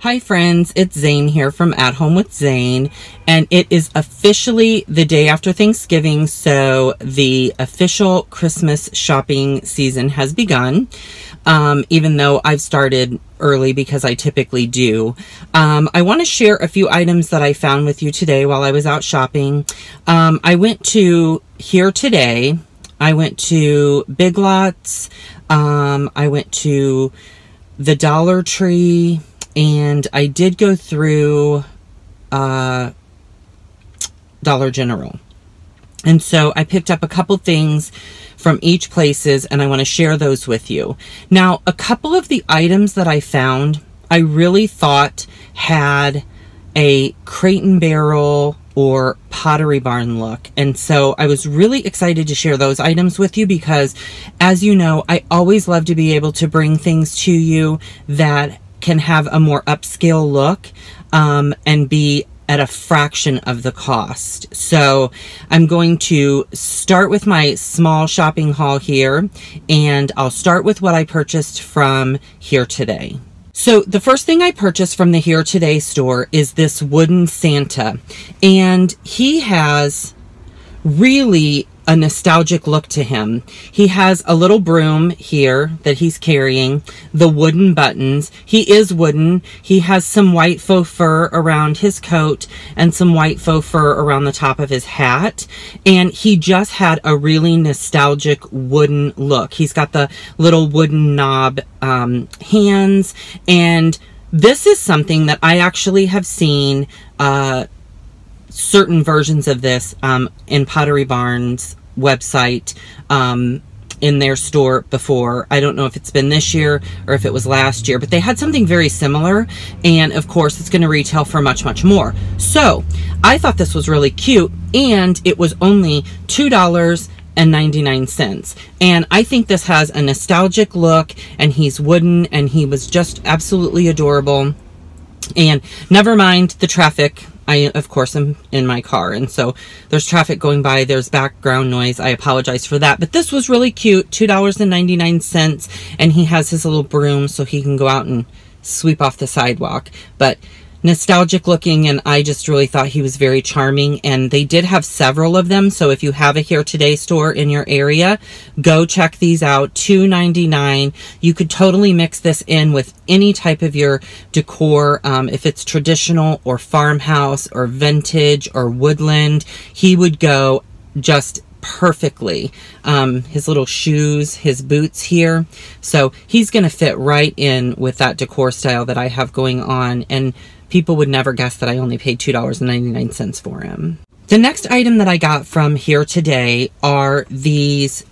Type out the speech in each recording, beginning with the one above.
Hi friends, it's Zane here from At Home with Zane, and it is officially the day after Thanksgiving, so the official Christmas shopping season has begun, even though I've started early because I typically do. I want to share a few items that I found with you today while I was out shopping. I went to Here Today, I went to Big Lots, I went to the Dollar Tree, and I did go through Dollar General. And so I picked up a couple things from each places, and I want to share those with you. Now, a couple of the items that I found, I really thought had a Crate and Barrel or Pottery Barn look. And so I was really excited to share those items with you because, as you know, I always love to be able to bring things to you that can have a more upscale look and be at a fraction of the cost. So I'm going to start with my small shopping haul here, and I'll start with what I purchased from Here Today. So the first thing I purchased from the Here Today store is this wooden Santa, and he has really a nostalgic look to him. He has a little broom here that he's carrying, the wooden buttons. He is wooden. He has some white faux fur around his coat and some white faux fur around the top of his hat. And he just had a really nostalgic wooden look. He's got the little wooden knob hands. And this is something that I actually have seen certain versions of this in Pottery Barn's website in their store before. I don't know if it's been this year or if it was last year, but they had something very similar, and of course it's going to retail for much more. So I thought this was really cute, and it was only $2.99, and I think this has a nostalgic look, and he's wooden, and he was just absolutely adorable. And never mind the traffic. I, of course, am in my car, and so there's traffic going by, there's background noise. I apologize for that, but this was really cute, $2.99, and he has his little broom so he can go out and sweep off the sidewalk. But nostalgic looking, and I just really thought he was very charming, and they did have several of them, so if you have a Here Today store in your area, go check these out. $2.99. You could totally mix this in with any type of your decor, if it's traditional or farmhouse or vintage or woodland, he would go just perfectly. His little shoes, his boots here, so he's going to fit right in with that decor style that I have going on, and people would never guess that I only paid $2.99 for him. The next item that I got from Here Today are these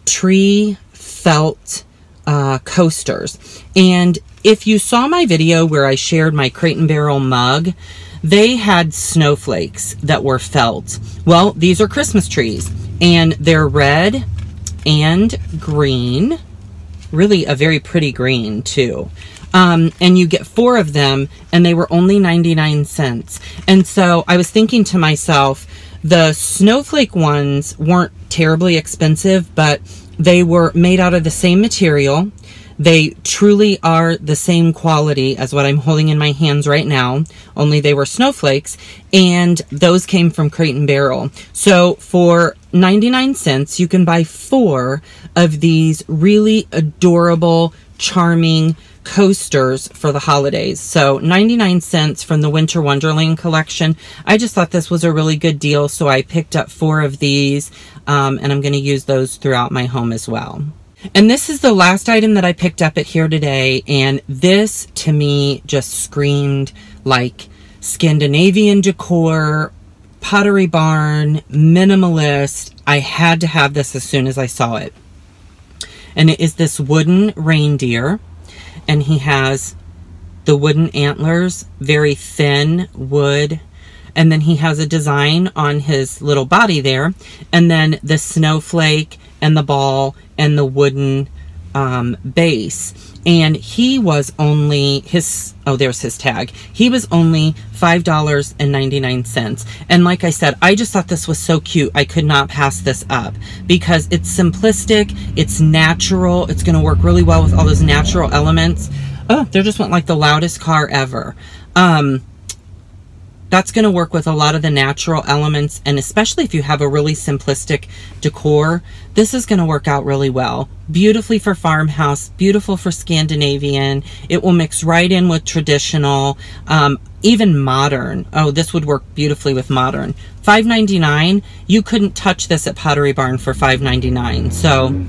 tree felt coasters. And if you saw my video where I shared my Crate and Barrel mug, they had snowflakes that were felt. Well, these are Christmas trees, and they're red and green. Really a very pretty green too. And you get 4 of them, and they were only 99 cents. And so I was thinking to myself, the snowflake ones weren't terribly expensive, but they were made out of the same material. They truly are the same quality as what I'm holding in my hands right now, only they were snowflakes, and those came from Crate and Barrel. So for 99 cents, you can buy 4 of these really adorable, charming coasters for the holidays. So 99 cents from the Winter Wonderland collection. I just thought this was a really good deal, so I picked up 4 of these, and I'm going to use those throughout my home as well. And this is the last item that I picked up at Here Today, and this to me just screamed like Scandinavian decor, Pottery Barn, minimalist. I had to have this as soon as I saw it. And it is this wooden reindeer, and he has the wooden antlers, very thin wood, and then he has a design on his little body there, and then the snowflake and the ball and the wooden base. And he was only there's his tag. He was only $5.99. And like I said, I just thought this was so cute. I could not pass this up because it's simplistic, it's natural, it's going to work really well with all those natural elements Oh, there just went like the loudest car ever. That's going to work with a lot of the natural elements, and especially if you have a really simplistic decor, this is going to work out really well. Beautifully for farmhouse, beautiful for Scandinavian. It will mix right in with traditional, even modern. Oh, this would work beautifully with modern. $5.99. You couldn't touch this at Pottery Barn for $5.99. So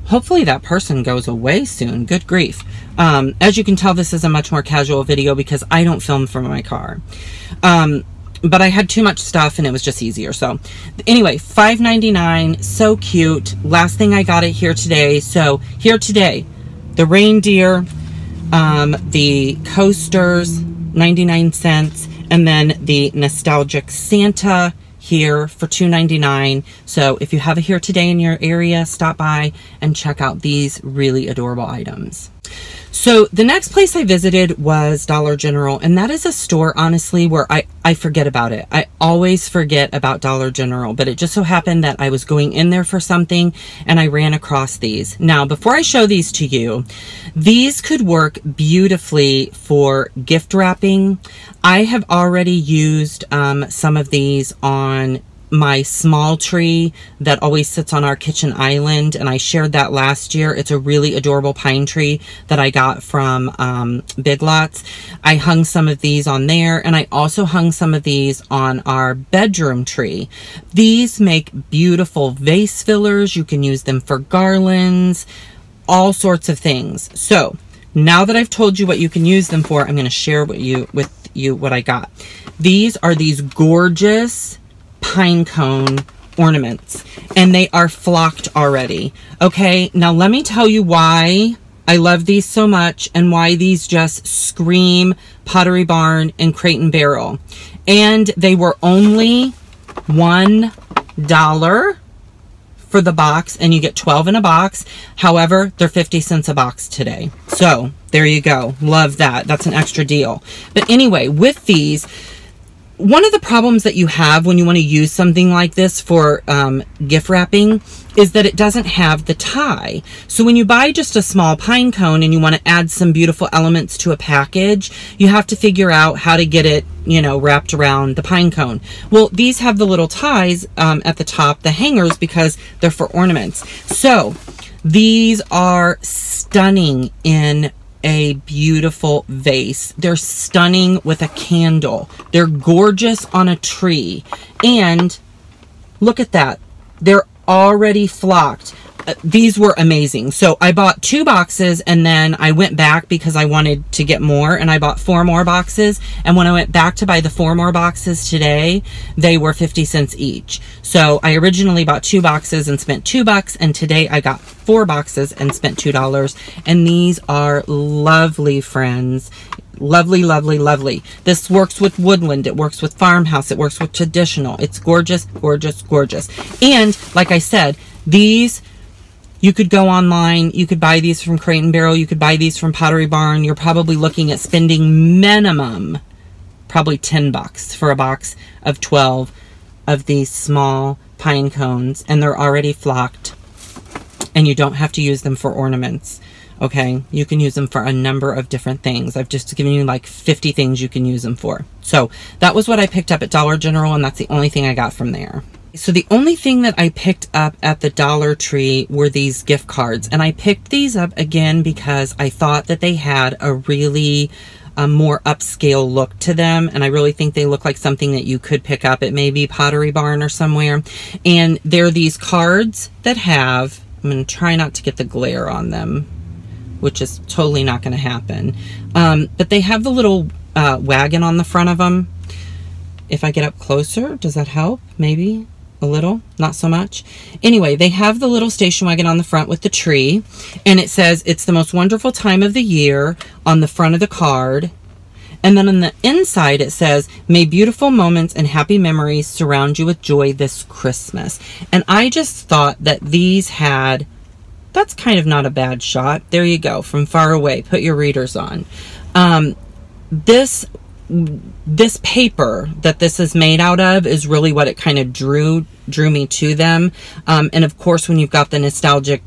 hopefully that person goes away soon. Good grief. As you can tell, this is a much more casual video because I don't film from my car. But I had too much stuff and it was just easier. So anyway, $5.99, so cute. Last thing I got it here today. So here today, the reindeer, the coasters, 99 cents, and then the nostalgic Santa here for $2.99. So if you have it here today in your area, stop by and check out these really adorable items. So the next place I visited was Dollar General, and that is a store, honestly, where I forget about it. I always forget about Dollar General, but it just so happened that I was going in there for something and I ran across these. Now, before I show these to you, these could work beautifully for gift wrapping. I have already used some of these on my small tree that always sits on our kitchen island, and I shared that last year. It's a really adorable pine tree that I got from Big Lots. I hung some of these on there, and I also hung some of these on our bedroom tree. These make beautiful vase fillers. You can use them for garlands, all sorts of things. So now that I've told you what you can use them for, I'm going to share with you what I got. These are these gorgeous pine cone ornaments, and they are flocked already. Okay, now let me tell you why I love these so much and why these just scream Pottery Barn and Crate and Barrel. And they were only $1 for the box, and you get 12 in a box. However, they're 50 cents a box today. So there you go. Love that. That's an extra deal. But anyway, with these, one of the problems that you have when you want to use something like this for gift wrapping is that it doesn't have the tie. So when you buy just a small pine cone and you want to add some beautiful elements to a package, you have to figure out how to get it, you know, wrapped around the pine cone. Well, these have the little ties at the top, the hangers, because they're for ornaments. So these are stunning in a beautiful vase. They're stunning with a candle. They're gorgeous on a tree. And look at that. They're already flocked. These were amazing. So I bought 2 boxes, and then I went back because I wanted to get more, and I bought 4 more boxes. And when I went back to buy the 4 more boxes today, they were 50 cents each. So I originally bought 2 boxes and spent $2, and today I got 4 boxes and spent $2. And these are lovely, friends. Lovely, lovely, lovely. This works with woodland. It works with farmhouse. It works with traditional. It's gorgeous, gorgeous, gorgeous. And like I said, these, you could go online, you could buy these from Crate and Barrel, you could buy these from Pottery Barn. You're probably looking at spending minimum probably $10 for a box of 12 of these small pine cones, and they're already flocked, and you don't have to use them for ornaments. Okay, you can use them for a number of different things. I've just given you like 50 things you can use them for. So that was what I picked up at Dollar General, and that's the only thing I got from there. So the only thing that I picked up at the Dollar Tree were these gift cards. And I picked these up again because I thought that they had a really more upscale look to them. And I really think they look like something that you could pick up at maybe Pottery Barn or somewhere. And they're these cards that have, I'm going to try not to get the glare on them, which is totally not going to happen. But they have the little wagon on the front of them. If I get up closer, does that help? Maybe a little, not so much. Anyway, they have the little station wagon on the front with the tree, and it says it's the most wonderful time of the year on the front of the card. And then on the inside it says, may beautiful moments and happy memories surround you with joy this Christmas. And I just thought that these had, that's kind of not a bad shot. There you go, from far away. Put your readers on. This paper that this is made out of is really what it kind of drew me to them. And of course, when you've got the nostalgic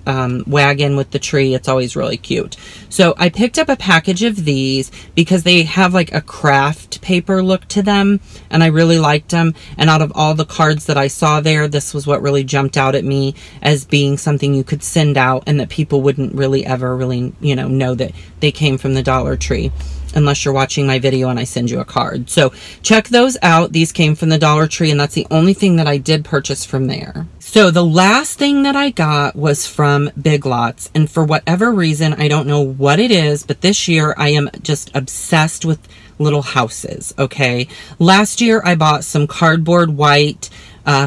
wagon with the tree. It's always really cute. So I picked up a package of these because they have like a craft paper look to them, and I really liked them. And out of all the cards that I saw there, this was what really jumped out at me as being something you could send out and that people wouldn't really ever really, you know that they came from the Dollar Tree, unless you're watching my video and I send you a card. So check those out. These came from the Dollar Tree, and that's the only thing that I did purchase from there. So the last thing that I got was from Big Lots, and for whatever reason, I don't know what it is, but this year I am just obsessed with little houses, okay? Last year I bought some cardboard white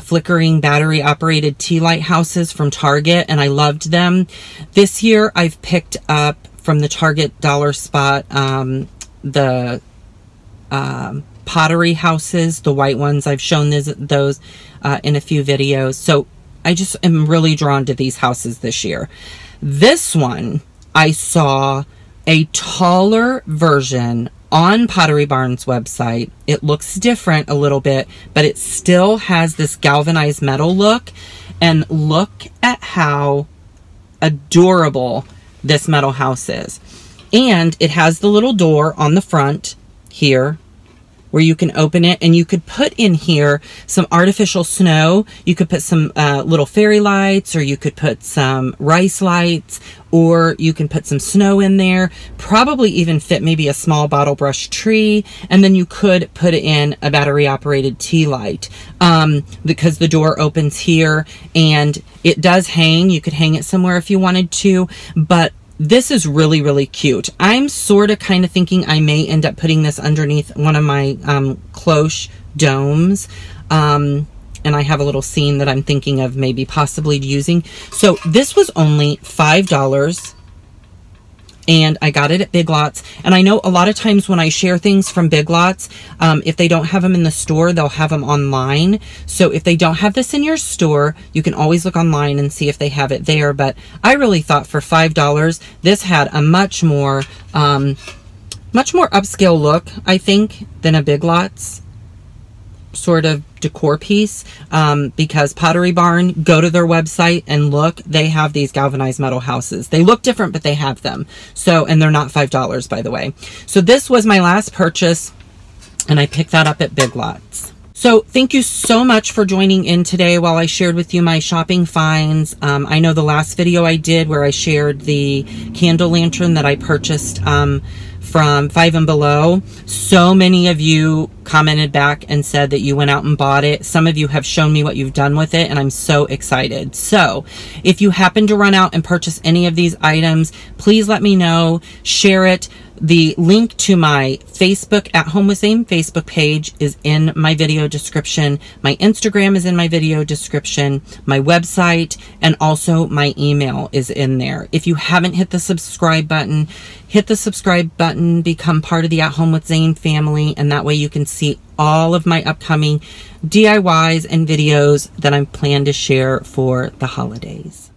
flickering battery operated tea light houses from Target, and I loved them. This year I've picked up from the Target dollar spot the pottery houses, the white ones. I've shown those in a few videos. So I just am really drawn to these houses this year. This one, I saw a taller version on Pottery Barn's website. It looks different a little bit, but it still has this galvanized metal look. And look at how adorable this metal house is. And it has the little door on the front here where you can open it, and you could put in here some artificial snow. You could put some little fairy lights, or you could put some rice lights, or you can put some snow in there, probably even fit maybe a small bottle brush tree, and then you could put in a battery operated tea light because the door opens here and it does hang. You could hang it somewhere if you wanted to, but this is really, really cute. I'm sort of kind of thinking I may end up putting this underneath one of my cloche domes. And I have a little scene that I'm thinking of maybe possibly using. So this was only $5. And I got it at Big Lots. And I know a lot of times when I share things from Big Lots, if they don't have them in the store, they'll have them online. So if they don't have this in your store, you can always look online and see if they have it there. But I really thought for $5, this had a much more upscale look, I think, than a Big Lots sort of decor piece, because Pottery Barn, go to their website and look, they have these galvanized metal houses. They look different, but they have them. So, and they're not $5, by the way. So this was my last purchase, and I picked that up at Big Lots. So thank you so much for joining in today while I shared with you my shopping finds. I know the last video I did where I shared the candle lantern that I purchased from Five and Below. So many of you commented back and said that you went out and bought it. Some of you have shown me what you've done with it, and I'm so excited. So if you happen to run out and purchase any of these items, please let me know, share it. The link to my Facebook At Home with Zane Facebook page is in my video description. My Instagram is in my video description. My website and also my email is in there. If you haven't hit the subscribe button, hit the subscribe button, become part of the At Home with Zane family, and that way you can see all of my upcoming DIYs and videos that I'm planning to share for the holidays.